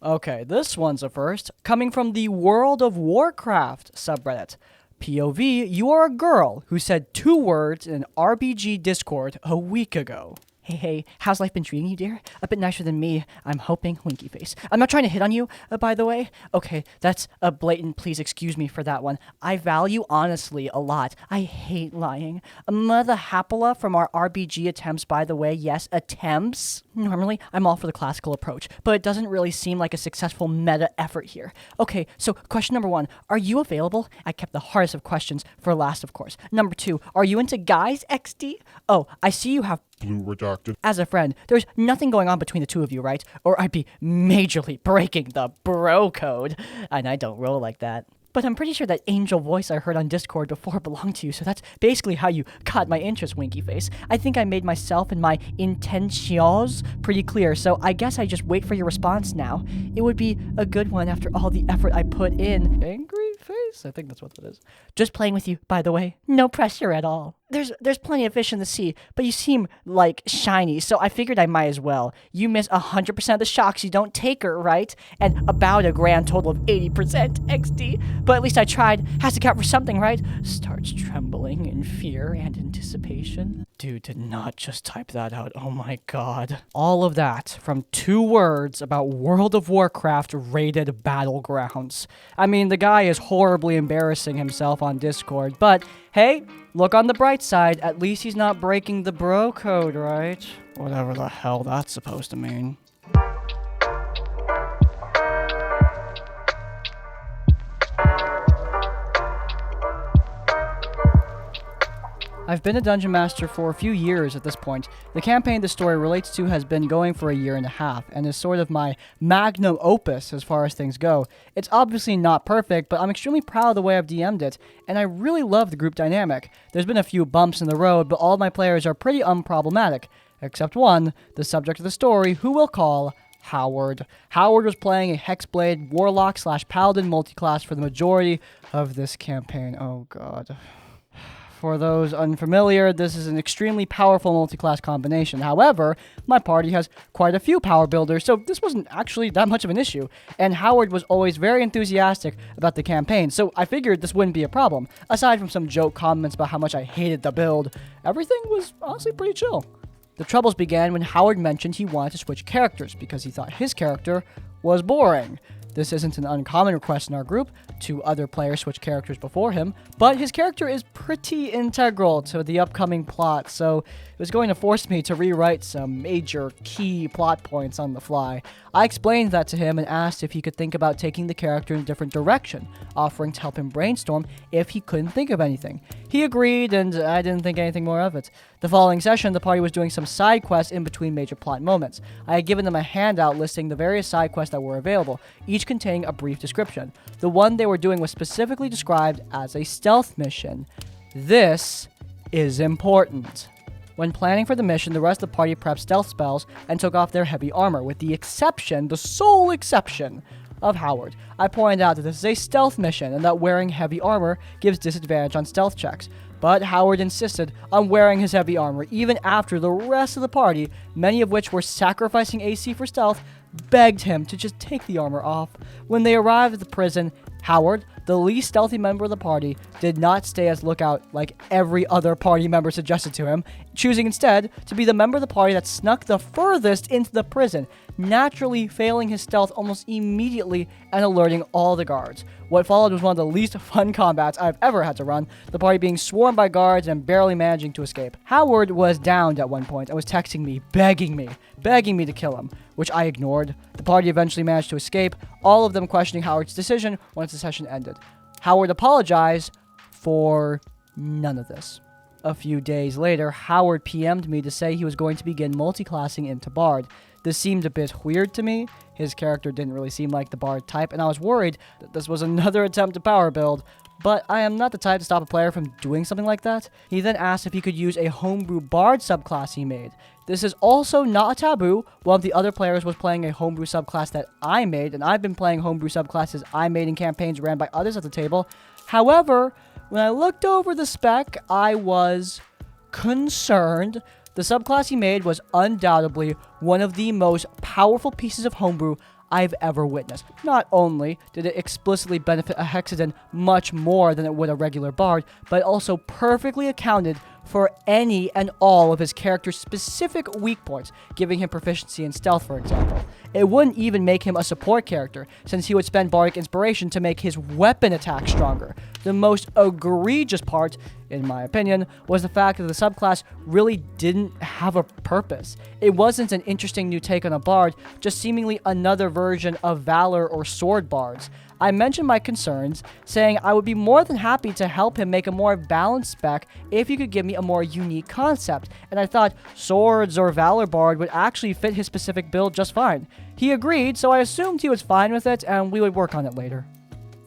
Okay, this one's a first, coming from the World of Warcraft subreddit. POV, you are a girl who said 2 words in an RPG Discord a week ago. Hey, how's life been treating you, dear? A bit nicer than me, I'm hoping, winky face. I'm not trying to hit on you, by the way. Okay, that's a blatant please excuse me for that one. I value honesty a lot. I hate lying. Mother Hapala from our RPG attempts, by the way, yes, attempts. Normally, I'm all for the classical approach, but it doesn't really seem like a successful meta effort here. Okay, so question number 1, are you available? I kept the hardest of questions for last, of course. Number 2, are you into guys, XD? Oh, I see you have blue redacted. As a friend, there's nothing going on between the two of you, right? Or I'd be majorly breaking the bro code. And I don't roll like that. But I'm pretty sure that angel voice I heard on Discord before belonged to you, so that's basically how you caught my interest, winky face. I think I made myself and my intentions pretty clear, so I guess I just wait for your response now. It would be a good one after all the effort I put in. Angry face? I think that's what that is. Just playing with you, by the way. No pressure at all. There's plenty of fish in the sea, but you seem, like, shiny, so I figured I might as well. You miss 100% of the shocks you don't take her, right? And about a grand total of 80% XD. But at least I tried. Has to count for something, right? Starts trembling in fear and anticipation. Dude did not just type that out. Oh my god. All of that from 2 words about World of Warcraft rated battlegrounds. I mean, the guy is horribly embarrassing himself on Discord, but hey, look on the bright side. At least he's not breaking the bro code, right? Whatever the hell that's supposed to mean. I've been a dungeon master for a few years at this point. The campaign the story relates to has been going for a year and a half, and is sort of my magnum opus as far as things go. It's obviously not perfect, but I'm extremely proud of the way I've DM'd it, and I really love the group dynamic. There's been a few bumps in the road, but all of my players are pretty unproblematic, except one, the subject of the story, who we'll call Howard. Howard was playing a Hexblade Warlock/Paladin multiclass for the majority of this campaign. Oh god. For those unfamiliar, this is an extremely powerful multi-class combination. However, my party has quite a few power builders, so this wasn't actually that much of an issue. And Howard was always very enthusiastic about the campaign, so I figured this wouldn't be a problem. Aside from some joke comments about how much I hated the build, everything was honestly pretty chill. The troubles began when Howard mentioned he wanted to switch characters because he thought his character was boring. This isn't an uncommon request in our group. 2 other players switch characters before him, but his character is pretty integral to the upcoming plot, so it was going to force me to rewrite some major key plot points on the fly. I explained that to him and asked if he could think about taking the character in a different direction, offering to help him brainstorm if he couldn't think of anything. He agreed, and I didn't think anything more of it. The following session, the party was doing some side quests in between major plot moments. I had given them a handout listing the various side quests that were available, each containing a brief description. The one they were doing was specifically described as a stealth mission. This is important. When planning for the mission, the rest of the party prepped stealth spells and took off their heavy armor, with the exception, the sole exception, of Howard. I pointed out that this is a stealth mission and that wearing heavy armor gives disadvantage on stealth checks. But Howard insisted on wearing his heavy armor even after the rest of the party, many of which were sacrificing AC for stealth, begged him to just take the armor off. When they arrived at the prison, Howard, the least stealthy member of the party, did not stay as lookout like every other party member suggested to him, choosing instead to be the member of the party that snuck the furthest into the prison, naturally failing his stealth almost immediately and alerting all the guards. What followed was one of the least fun combats I've ever had to run, the party being swarmed by guards and barely managing to escape. Howard was downed at one point and was texting me, begging me to kill him, which I ignored. The party eventually managed to escape, all of them questioning Howard's decision once the session ended. Howard apologized for none of this. A few days later, Howard PM'd me to say he was going to begin multiclassing into Bard. This seemed a bit weird to me. His character didn't really seem like the Bard type, and I was worried that this was another attempt to power build, but I am not the type to stop a player from doing something like that. He then asked if he could use a homebrew Bard subclass he made. This is also not a taboo. One of the other players was playing a homebrew subclass that I made, and I've been playing homebrew subclasses I made in campaigns ran by others at the table. However, when I looked over the spec, I was concerned. The subclass he made was undoubtedly one of the most powerful pieces of homebrew I've ever witnessed. Not only did it explicitly benefit a Hexagon much more than it would a regular bard, but it also perfectly accounted for any and all of his character's specific weak points, giving him proficiency in stealth, for example. It wouldn't even make him a support character, since he would spend bardic inspiration to make his weapon attack stronger. The most egregious part, in my opinion, was the fact that the subclass really didn't have a purpose. It wasn't an interesting new take on a bard, just seemingly another version of Valor or Sword bards. I mentioned my concerns, saying I would be more than happy to help him make a more balanced spec if he could give me a more unique concept, and I thought Swords or Valor Bard would actually fit his specific build just fine. He agreed, so I assumed he was fine with it, and we would work on it later.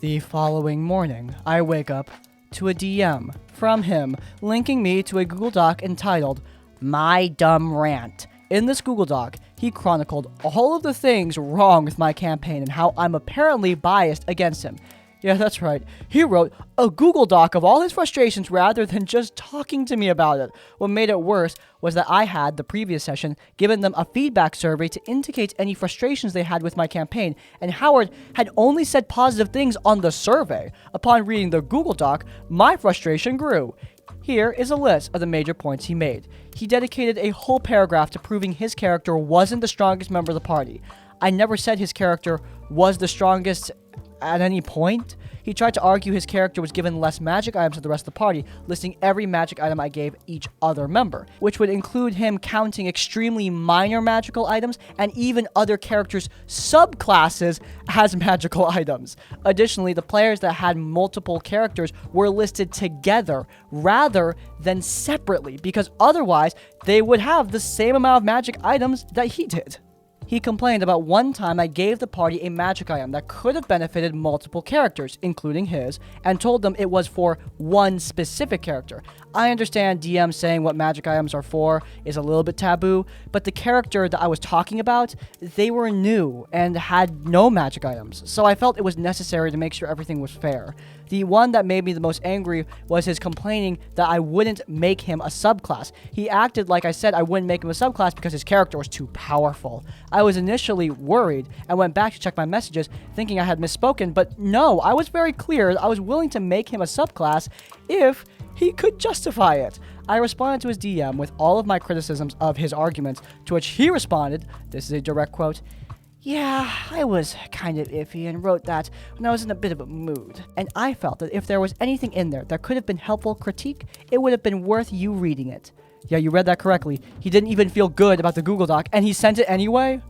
The following morning, I wake up to a DM from him, linking me to a Google Doc entitled, My Dumb Rant. In this Google Doc, he chronicled all of the things wrong with my campaign and how I'm apparently biased against him. Yeah, that's right. He wrote a Google Doc of all his frustrations rather than just talking to me about it. What made it worse was that I had, the previous session, given them a feedback survey to indicate any frustrations they had with my campaign, and Howard had only said positive things on the survey. Upon reading the Google Doc, my frustration grew. Here is a list of the major points he made. He dedicated a whole paragraph to proving his character wasn't the strongest member of the party. I never said his character was the strongest at any point. He tried to argue his character was given less magic items to the rest of the party, listing every magic item I gave each other member, which would include him counting extremely minor magical items and even other characters' subclasses as magical items. Additionally, the players that had multiple characters were listed together rather than separately, because otherwise they would have the same amount of magic items that he did. He complained about one time I gave the party a magic item that could have benefited multiple characters, including his, and told them it was for one specific character. I understand DM saying what magic items are for is a little bit taboo, but the character that I was talking about, they were new and had no magic items, so I felt it was necessary to make sure everything was fair. The one that made me the most angry was his complaining that I wouldn't make him a subclass. He acted like I said I wouldn't make him a subclass because his character was too powerful. I was initially worried and went back to check my messages thinking I had misspoken, but no, I was very clear I was willing to make him a subclass if he could justify it. I responded to his DM with all of my criticisms of his arguments, to which he responded, this is a direct quote, "Yeah, I was kind of iffy and wrote that when I was in a bit of a mood. And I felt that if there was anything in there that could have been helpful critique, it would have been worth you reading it." Yeah, you read that correctly. He didn't even feel good about the Google Doc, and he sent it anyway?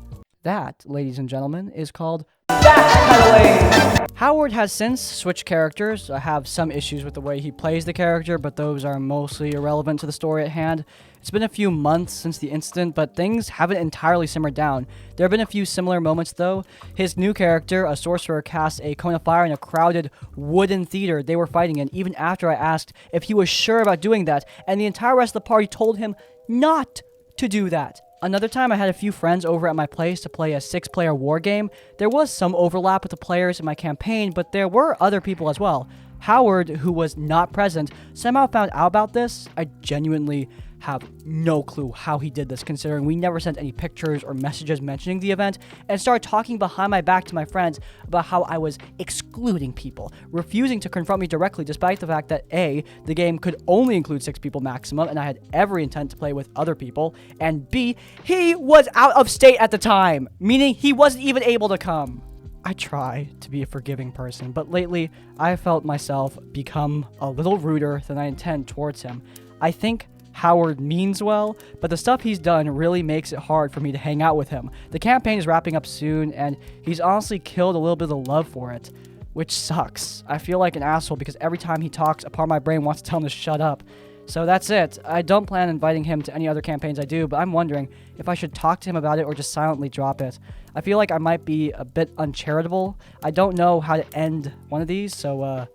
That, ladies and gentlemen, is called backpedaling. Howard has since switched characters. I have some issues with the way he plays the character, but those are mostly irrelevant to the story at hand. It's been a few months since the incident, but things haven't entirely simmered down. There have been a few similar moments, though. His new character, a sorcerer, cast a cone of fire in a crowded wooden theater they were fighting in, even after I asked if he was sure about doing that, and the entire rest of the party told him not to do that. Another time I had a few friends over at my place to play a 6-player war game. There was some overlap with the players in my campaign, but there were other people as well. Howard, who was not present, somehow found out about this. I genuinely have no clue how he did this, considering we never sent any pictures or messages mentioning the event, and started talking behind my back to my friends about how I was excluding people, refusing to confront me directly despite the fact that A, the game could only include 6 people maximum, and I had every intent to play with other people, and B, he was out of state at the time, meaning he wasn't even able to come. I try to be a forgiving person, but lately I felt myself become a little ruder than I intend towards him. I think Howard means well, but the stuff he's done really makes it hard for me to hang out with him. The campaign is wrapping up soon, and he's honestly killed a little bit of the love for it, which sucks. I feel like an asshole because every time he talks, a part of my brain wants to tell him to shut up. So that's it. I don't plan on inviting him to any other campaigns I do, but I'm wondering if I should talk to him about it or just silently drop it. I feel like I might be a bit uncharitable. I don't know how to end one of these, so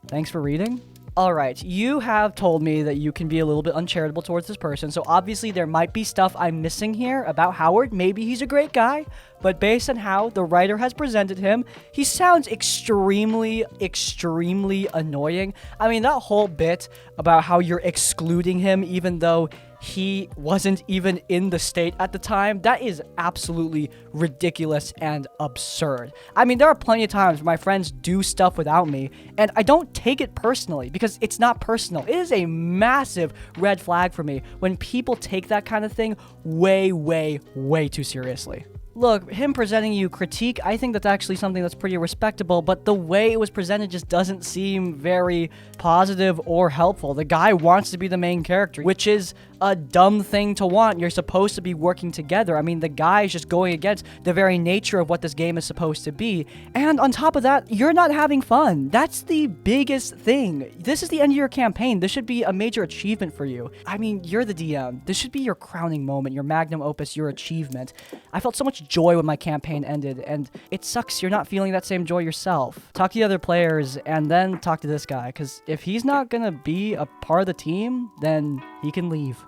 thanks for reading. Alright, you have told me that you can be a little bit uncharitable towards this person, so obviously there might be stuff I'm missing here about Howard. Maybe he's a great guy, but based on how the writer has presented him, he sounds extremely, extremely annoying. I mean, that whole bit about how you're excluding him even though he wasn't even in the state at the time. That is absolutely ridiculous and absurd. I mean, there are plenty of times where my friends do stuff without me, and I don't take it personally because it's not personal. It is a massive red flag for me when people take that kind of thing way, way, way too seriously. Look, him presenting you critique, I think that's actually something that's pretty respectable, but the way it was presented just doesn't seem very positive or helpful. The guy wants to be the main character, which is a dumb thing to want. You're supposed to be working together. I mean, the guy is just going against the very nature of what this game is supposed to be. And on top of that, you're not having fun. That's the biggest thing. This is the end of your campaign. This should be a major achievement for you. I mean, you're the DM. This should be your crowning moment, your magnum opus, your achievement. I felt so much joy when my campaign ended, and it sucks you're not feeling that same joy yourself. Talk to the other players, and then talk to this guy, because if he's not gonna be a part of the team, then he can leave.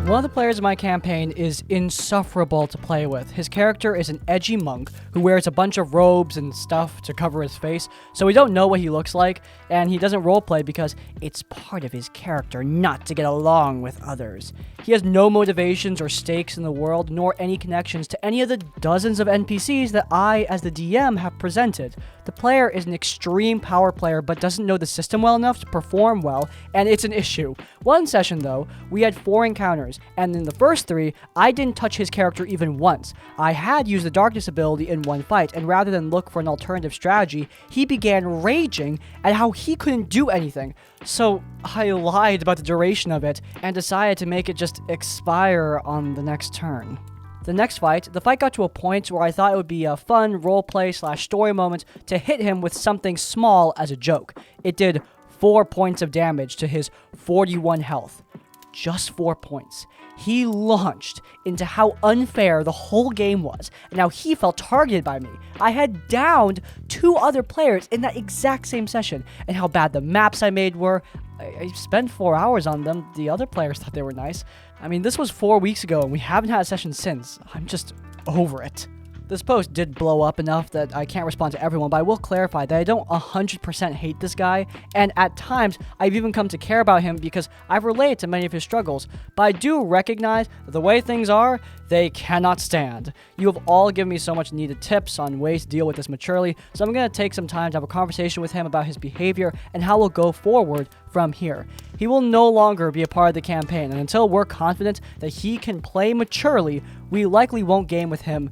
One of the players in my campaign is insufferable to play with. His character is an edgy monk who wears a bunch of robes and stuff to cover his face, so we don't know what he looks like, and he doesn't roleplay because it's part of his character not to get along with others. He has no motivations or stakes in the world, nor any connections to any of the dozens of NPCs that I, as the DM, have presented. The player is an extreme power player but doesn't know the system well enough to perform well, and it's an issue. One session, though, we had 4 encounters, and in the first 3, I didn't touch his character even once. I had used the darkness ability in one fight, and rather than look for an alternative strategy, he began raging at how he couldn't do anything. So I lied about the duration of it, and decided to make it just expire on the next turn. The next fight, the fight got to a point where I thought it would be a fun roleplay/story moment to hit him with something small as a joke. It did 4 points of damage to his 41 health. Just 4 points. He launched into how unfair the whole game was, and how he felt targeted by me. I had downed 2 other players in that exact same session, and how bad the maps I made were. I spent 4 hours on them. The other players thought they were nice. I mean, this was 4 weeks ago, and we haven't had a session since. I'm just over it. This post did blow up enough that I can't respond to everyone, but I will clarify that I don't 100% hate this guy, and at times, I've even come to care about him because I've related to many of his struggles, but I do recognize that the way things are, they cannot stand. You have all given me so much needed tips on ways to deal with this maturely, so I'm going to take some time to have a conversation with him about his behavior and how we'll go forward from here. He will no longer be a part of the campaign, and until we're confident that he can play maturely, we likely won't game with him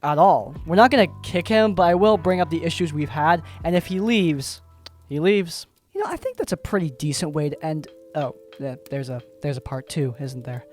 at all. We're not gonna kick him, but I will bring up the issues we've had, and if he leaves, he leaves. You know, I think that's a pretty decent way to end. Oh, there's a part 2, isn't there?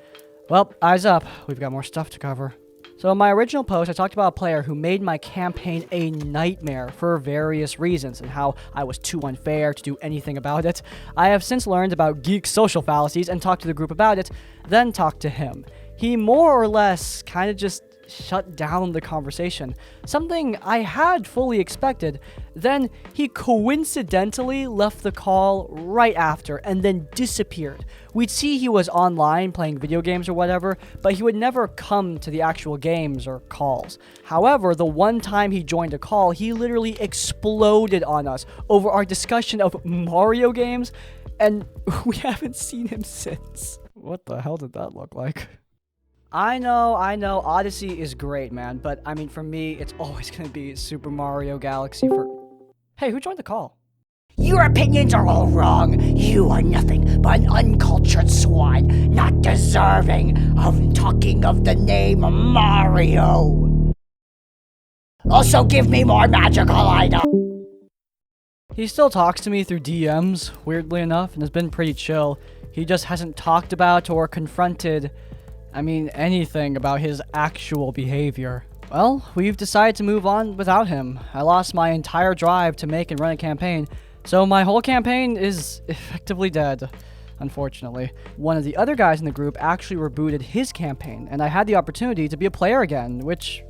Well, eyes up. We've got more stuff to cover. So in my original post, I talked about a player who made my campaign a nightmare for various reasons, and how I was too unfair to do anything about it. I have since learned about geek social fallacies and talked to the group about it, then talked to him. He more or less kind of just shut down the conversation, something I had fully expected. Then he coincidentally left the call right after and then disappeared. We'd see he was online playing video games or whatever, but he would never come to the actual games or calls. However, the one time he joined a call, he literally exploded on us over our discussion of Mario games, and we haven't seen him since. What the hell did that look like? I know, Odyssey is great, man, but I mean, for me, it's always gonna be Super Mario Galaxy for... Hey, who joined the call? Your opinions are all wrong. You are nothing but an uncultured swine, not deserving of talking of the name Mario. Also, give me more magical items. He still talks to me through DMs, weirdly enough, and has been pretty chill. He just hasn't talked about or confronted, anything about his actual behavior. Well, we've decided to move on without him. I lost my entire drive to make and run a campaign, so my whole campaign is effectively dead, unfortunately. One of the other guys in the group actually rebooted his campaign, and I had the opportunity to be a player again, which,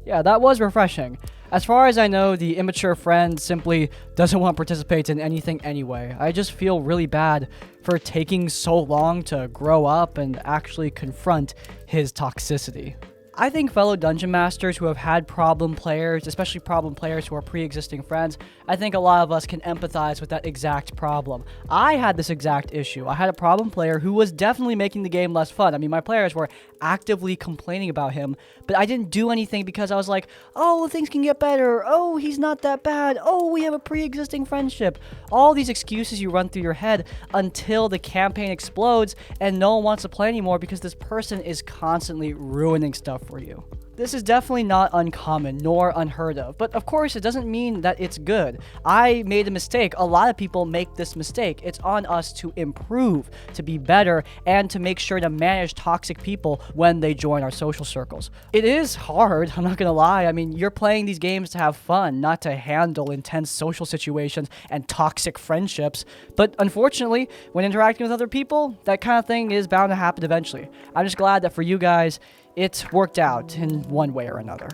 yeah, that was refreshing. As far as I know, the immature friend simply doesn't want to participate in anything anyway. I just feel really bad for taking so long to grow up and actually confront his toxicity. I think fellow Dungeon Masters who have had problem players, especially problem players who are pre-existing friends, I think a lot of us can empathize with that exact problem. I had this exact issue. I had a problem player who was definitely making the game less fun. I mean, my players were actively complaining about him, but I didn't do anything because I was like, oh, things can get better. Oh, he's not that bad. Oh, we have a pre-existing friendship. All these excuses you run through your head until the campaign explodes and no one wants to play anymore because this person is constantly ruining stuff for you. This is definitely not uncommon nor unheard of, but of course it doesn't mean that it's good. I made a mistake. A lot of people make this mistake. It's on us to improve, to be better, and to make sure to manage toxic people when they join our social circles. It is hard, I'm not gonna lie. I mean, you're playing these games to have fun, not to handle intense social situations and toxic friendships. But unfortunately, when interacting with other people, that kind of thing is bound to happen eventually. I'm just glad that for you guys, it worked out in one way or another.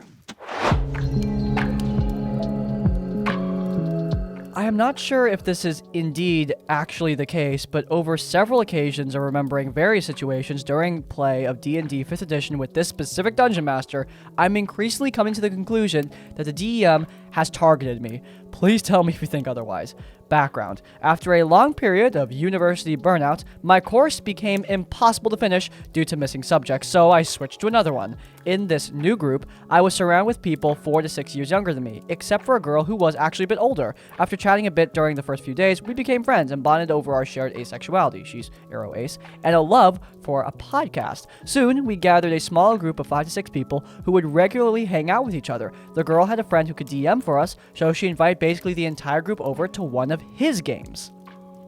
I am not sure if this is indeed actually the case, but over several occasions of remembering various situations during play of D&D 5th edition with this specific Dungeon Master, I'm increasingly coming to the conclusion that the DEM has targeted me. Please tell me if you think otherwise. Background. After a long period of university burnout, my course became impossible to finish due to missing subjects, so I switched to another one. In this new group, I was surrounded with people 4 to 6 years younger than me, except for a girl who was actually a bit older. After chatting a bit during the first few days, we became friends and bonded over our shared asexuality, she's Arrow Ace, and a love for a podcast. Soon, we gathered a small group of 5 to 6 people who would regularly hang out with each other. The girl had a friend who could DM for us, so she invited basically the entire group over to one of his games.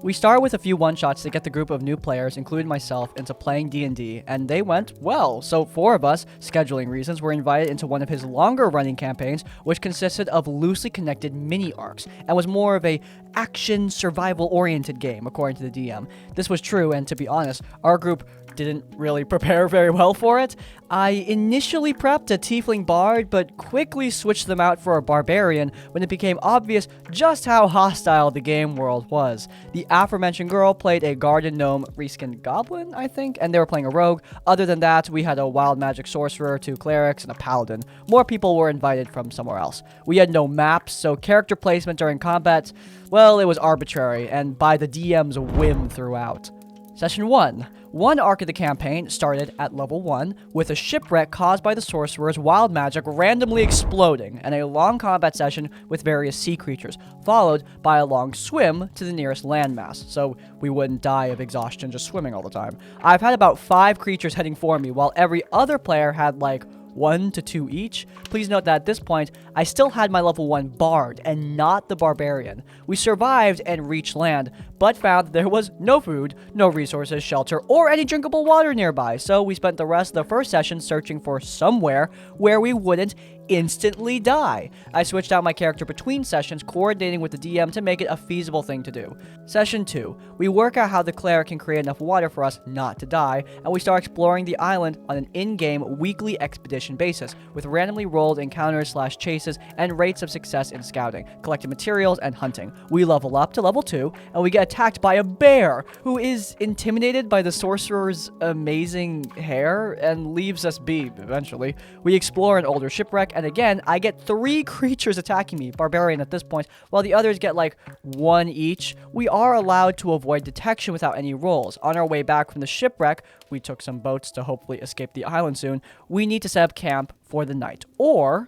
We started with a few one-shots to get the group of new players, including myself, into playing D&D, and they went well. So 4 of us, scheduling reasons, were invited into one of his longer-running campaigns, which consisted of loosely connected mini-arcs, and was more of a action, survival-oriented game, according to the DM. This was true, and to be honest, our group didn't really prepare very well for it. I initially prepped a tiefling bard, but quickly switched them out for a barbarian when it became obvious just how hostile the game world was. The aforementioned girl played a garden gnome reskinned goblin, I think, and they were playing a rogue. Other than that, we had a wild magic sorcerer, 2 clerics, and a paladin. More people were invited from somewhere else. We had no maps, so character placement during combat, well, it was arbitrary, and by the DM's whim throughout. Session 1. One arc of the campaign started at level 1 with a shipwreck caused by the sorcerer's wild magic randomly exploding, and a long combat session with various sea creatures, followed by a long swim to the nearest landmass, so we wouldn't die of exhaustion just swimming all the time. I've had about 5 creatures heading for me, while every other player had like 1 to 2 each. Please note that at this point, I still had my level 1 bard and not the barbarian. We survived and reached land, but found that there was no food, no resources, shelter, or any drinkable water nearby, so we spent the rest of the first session searching for somewhere where we wouldn't instantly die. I switched out my character between sessions, coordinating with the DM to make it a feasible thing to do. Session 2. We work out how the cleric can create enough water for us not to die, and we start exploring the island on an in-game weekly expedition basis, with randomly rolled encounters / chases and rates of success in scouting, collecting materials, and hunting. We level up to level 2, and we get attacked by a bear, who is intimidated by the sorcerer's amazing hair and leaves us be, eventually. We explore an older shipwreck, and again, I get 3 creatures attacking me, barbarian at this point, while the others get like 1 each. We are allowed to avoid detection without any rolls. On our way back from the shipwreck, we took some boats to hopefully escape the island soon. We need to set up camp for the night, or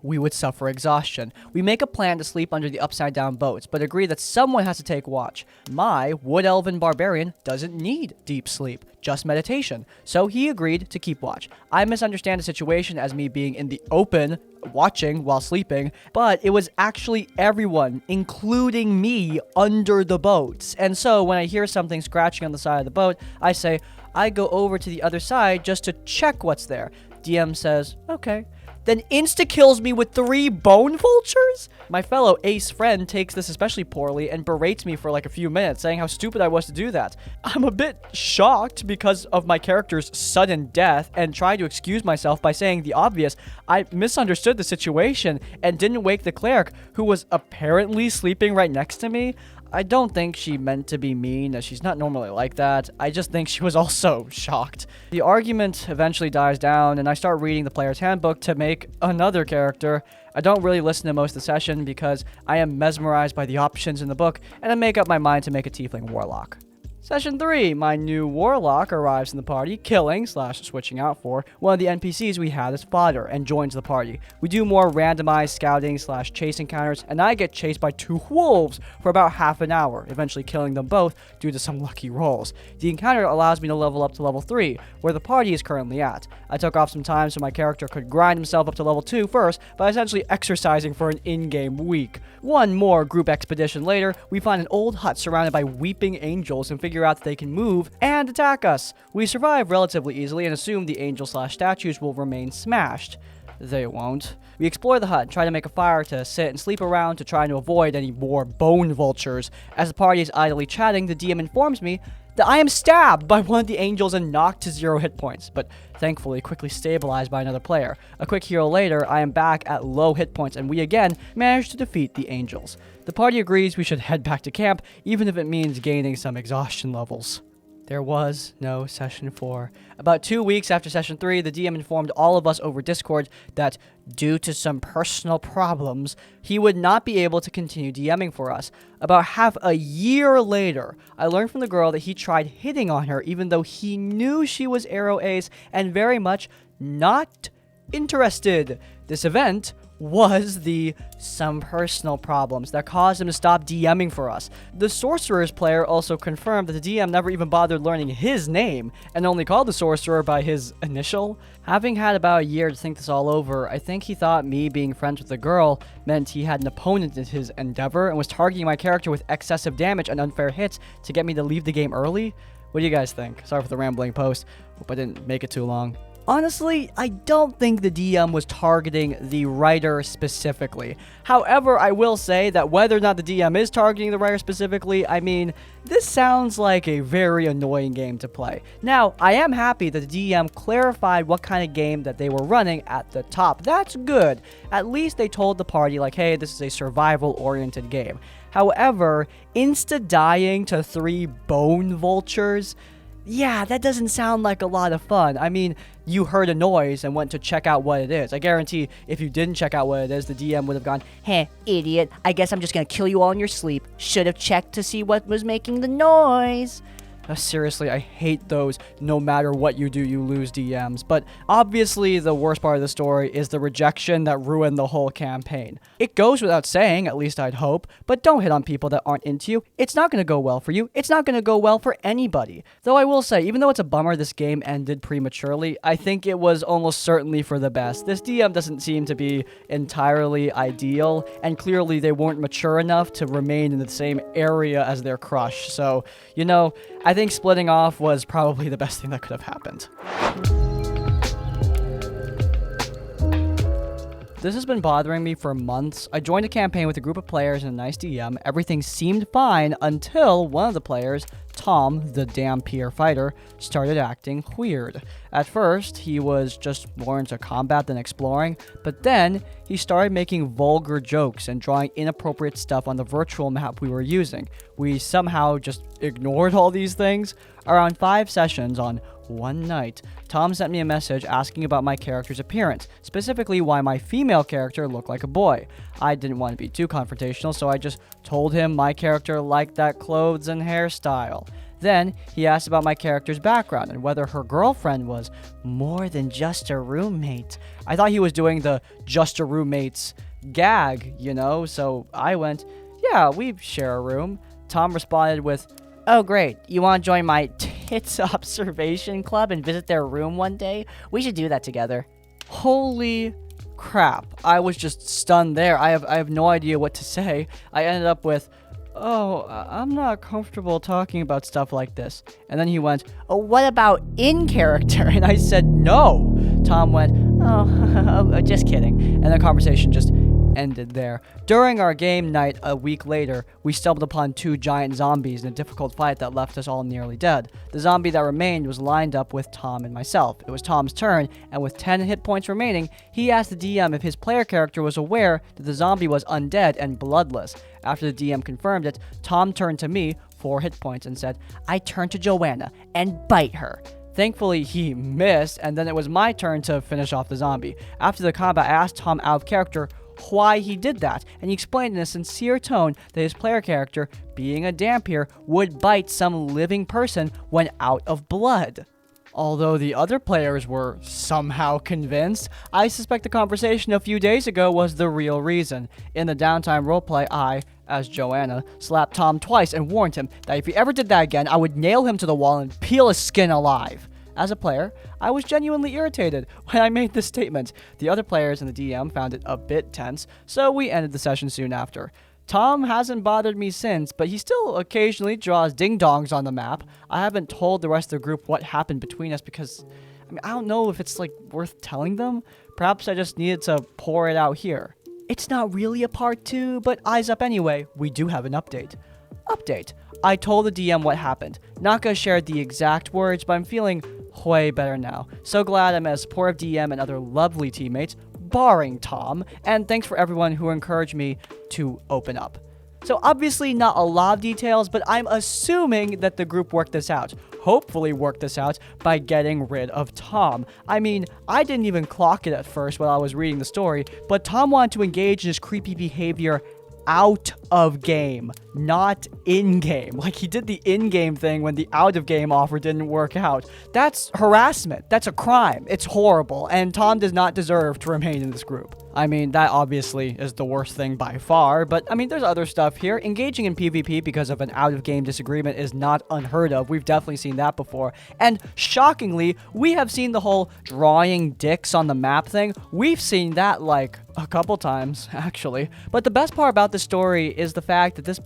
we would suffer exhaustion. We make a plan to sleep under the upside-down boats, but agree that someone has to take watch. My wood-elven barbarian doesn't need deep sleep, just meditation, so he agreed to keep watch. I misunderstand the situation as me being in the open, watching while sleeping, but it was actually everyone, including me, under the boats. And so when I hear something scratching on the side of the boat, I say, I go over to the other side just to check what's there. DM says, okay. Then insta-kills me with 3 bone vultures? My fellow ace friend takes this especially poorly and berates me for like a few minutes, saying how stupid I was to do that. I'm a bit shocked because of my character's sudden death and try to excuse myself by saying the obvious. I misunderstood the situation and didn't wake the cleric, who was apparently sleeping right next to me. I don't think she meant to be mean, as she's not normally like that. I just think she was also shocked. The argument eventually dies down, and I start reading the player's handbook to make another character. I don't really listen to most of the session because I am mesmerized by the options in the book, and I make up my mind to make a tiefling warlock. Session 3, my new warlock arrives in the party, killing/switching out for one of the NPCs we had as fodder, and joins the party. We do more randomized scouting/chase encounters, and I get chased by 2 wolves for about half an hour, eventually killing them both due to some lucky rolls. The encounter allows me to level up to level 3, where the party is currently at. I took off some time so my character could grind himself up to level 2 first, by essentially exercising for an in-game week. One more group expedition later, we find an old hut surrounded by weeping angels and figure out that they can move and attack us. We survive relatively easily and assume the angel/statues will remain smashed. They won't. We explore the hut and try to make a fire to sit and sleep around to try to avoid any more bone vultures. As the party is idly chatting, the DM informs me that I am stabbed by one of the angels and knocked to 0 hit points, but thankfully quickly stabilized by another player. A quick heal later, I am back at low hit points, and we again manage to defeat the angels. The party agrees we should head back to camp, even if it means gaining some exhaustion levels. There was no Session 4. About 2 weeks after Session 3, the DM informed all of us over Discord that, due to some personal problems, he would not be able to continue DMing for us. About half a year later, I learned from the girl that he tried hitting on her even though he knew she was Arrow Ace and very much not interested. This event was the some personal problems that caused him to stop DMing for us. The Sorcerer's player also confirmed that the DM never even bothered learning his name and only called the Sorcerer by his initial. Having had about a year to think this all over, I think he thought me being friends with the girl meant he had an opponent in his endeavor and was targeting my character with excessive damage and unfair hits to get me to leave the game early. What do you guys think? Sorry for the rambling post. Hope I didn't make it too long. Honestly, I don't think the DM was targeting the writer specifically. However, I will say that whether or not the DM is targeting the writer specifically, I mean, this sounds like a very annoying game to play. Now, I am happy that the DM clarified what kind of game that they were running at the top. That's good. At least they told the party, like, hey, this is a survival-oriented game. However, insta-dying to 3 bone vultures, yeah, that doesn't sound like a lot of fun. I mean, you heard a noise and went to check out what it is. I guarantee if you didn't check out what it is, the DM would have gone, "Heh, idiot. I guess I'm just gonna kill you all in your sleep. Should have checked to see what was making the noise." Seriously, I hate those no matter what you do, you lose DMs. But obviously, the worst part of the story is the rejection that ruined the whole campaign. It goes without saying, at least I'd hope, but don't hit on people that aren't into you. It's not going to go well for you. It's not going to go well for anybody. Though I will say, even though it's a bummer this game ended prematurely, I think it was almost certainly for the best. This DM doesn't seem to be entirely ideal, and clearly they weren't mature enough to remain in the same area as their crush. So, you know, I think splitting off was probably the best thing that could have happened. This has been bothering me for months. I joined a campaign with a group of players and a nice DM. Everything seemed fine until one of the players, Tom, the damn peer fighter, started acting weird. At first, he was just more into combat than exploring, but then he started making vulgar jokes and drawing inappropriate stuff on the virtual map we were using. We somehow just ignored all these things. Around 5 sessions on one night, Tom sent me a message asking about my character's appearance, specifically why my female character looked like a boy. I didn't want to be too confrontational, so I just told him my character liked that clothes and hairstyle. Then, he asked about my character's background and whether her girlfriend was more than just a roommate. I thought he was doing the just a roommate's gag, you know, so I went, yeah, we share a room. Tom responded with, "Oh great, you want to join my tits observation club and visit their room one day? We should do that together." Holy crap, I was just stunned there. I have no idea what to say. I ended up with, "Oh, I'm not comfortable talking about stuff like this." And then he went, "Oh, what about in character?" And I said, "No." Tom went, "Oh, just kidding." And the conversation just ended there. During our game night a week later, we stumbled upon 2 giant zombies in a difficult fight that left us all nearly dead. The zombie that remained was lined up with Tom and myself. It was Tom's turn, and with 10 hit points remaining, he asked the DM if his player character was aware that the zombie was undead and bloodless. After the DM confirmed it, Tom turned to me, 4 hit points, and said, "I turn to Joanna and bite her." Thankfully, he missed, and then it was my turn to finish off the zombie. After the combat, I asked Tom out of character why he did that, and he explained in a sincere tone that his player character, being a Dampier, would bite some living person when out of blood. Although the other players were somehow convinced, I suspect the conversation a few days ago was the real reason. In the downtime roleplay, I, as Joanna, slapped Tom twice and warned him that if he ever did that again, I would nail him to the wall and peel his skin alive. As a player, I was genuinely irritated when I made this statement. The other players and the DM found it a bit tense, so we ended the session soon after. Tom hasn't bothered me since, but he still occasionally draws ding-dongs on the map. I haven't told the rest of the group what happened between us because, I don't know if it's, worth telling them. Perhaps I just needed to pour it out here. It's not really a part 2, but eyes up anyway. We do have an update. I told the DM what happened. Not gonna share the exact words, but I'm feeling way better now. So glad I met a supportive DM and other lovely teammates, barring Tom, and thanks for everyone who encouraged me to open up. So obviously not a lot of details, but I'm assuming that the group worked this out. Hopefully worked this out by getting rid of Tom. I mean, I didn't even clock it at first while I was reading the story, but Tom wanted to engage in his creepy behavior out of game, not in game. He did the in-game thing when the out-of-game offer didn't work out. That's harassment. That's a crime. It's horrible, and Tom does not deserve to remain in this group. I mean, that obviously is the worst thing by far, but there's other stuff here. Engaging in PvP because of an out-of-game disagreement is not unheard of. We've definitely seen that before. And shockingly, we have seen the whole drawing dicks on the map thing. We've seen that a couple times, actually. But the best part about this story is the fact that this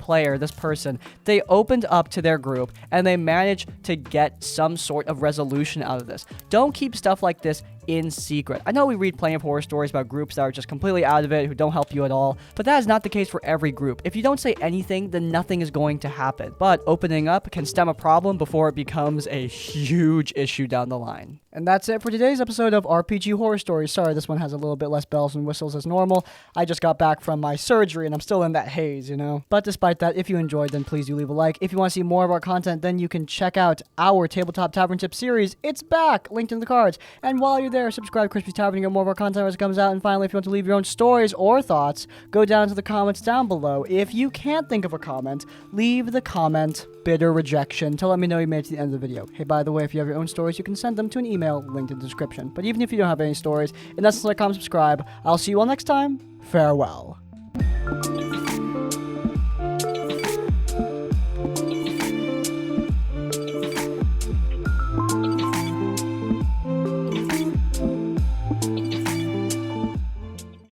person, they opened up to their group and they managed to get some sort of resolution out of this. Don't keep stuff like this in secret. I know we read plenty of horror stories about groups that are just completely out of it, who don't help you at all, but that is not the case for every group. If you don't say anything, then nothing is going to happen. But opening up can stem a problem before it becomes a huge issue down the line. And that's it for today's episode of RPG Horror Stories. Sorry, this one has a little bit less bells and whistles as normal. I just got back from my surgery and I'm still in that haze, But despite that, if you enjoyed, then please do leave a like. If you want to see more of our content, then you can check out our Tabletop Tavern Tip series. It's back! Linked in the cards. And while you're there, subscribe to Crispy's Tavern to get more of our content as it comes out. And finally, if you want to leave your own stories or thoughts, go down to the comments down below. If you can't think of a comment, leave the comment bitter rejection to let me know you made it to the end of the video. Hey, by the way, if you have your own stories, you can send them to an email linked in the description. But even if you don't have any stories, in essence, like, comment, subscribe. I'll see you all next time. Farewell.